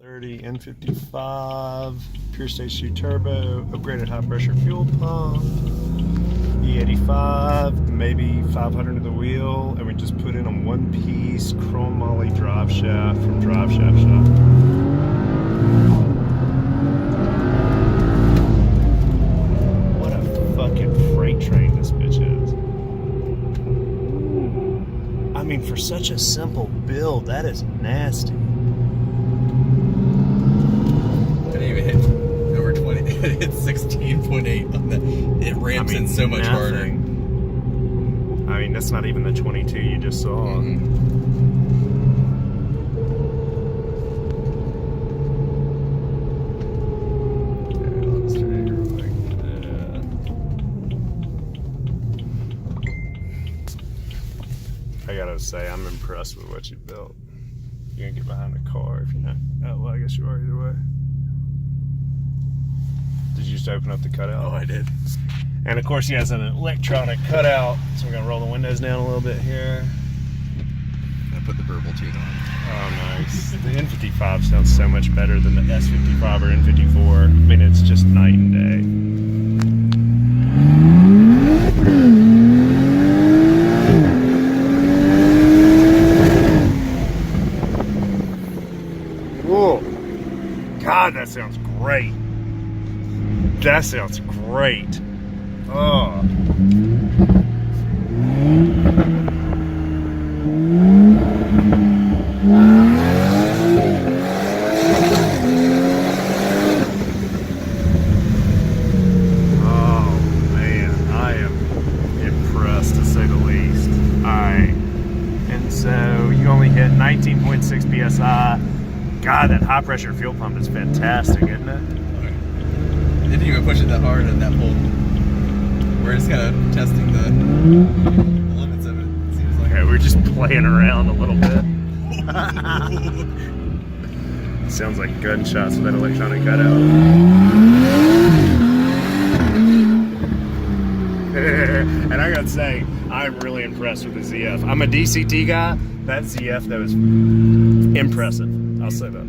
30 N55, pure stage 2 turbo, upgraded high pressure fuel pump, E85, maybe 500 of the wheel, and we just put in a one-piece chrome moly drive shaft from Driveshaft shop. What a fucking freight train this bitch is. I mean, for such a simple build, that is nasty. Over 20. It hit 16.8 on that. It ramps in so much harder. I mean, that's not even the 22 you just saw. Mm-hmm. I gotta say, I'm impressed with what you built. You're gonna get behind the car if you're not. Oh, well, I guess you are either way. Did you just open up the cutout? Oh, I did. And of course, he has an electronic cutout, so we're gonna roll the windows down a little bit here. I put the verbal tune on. Oh, nice. The N55 sounds so much better than the S55 or N54. I mean, it's just night and day. Whoa. God, that sounds great. That sounds great. Oh. Oh man, I am impressed to say the least. Alright. And so you only hit 19.6 PSI. God, that high pressure fuel pump is fantastic, isn't it? Didn't even push it that hard in that pull. We're just kind of testing the limits of it. Seems like. Okay, we're just playing around a little bit. Sounds like gunshots with that electronic cutout. And I gotta say, I'm really impressed with the ZF. I'm a DCT guy. That ZF, that was impressive. I'll say that.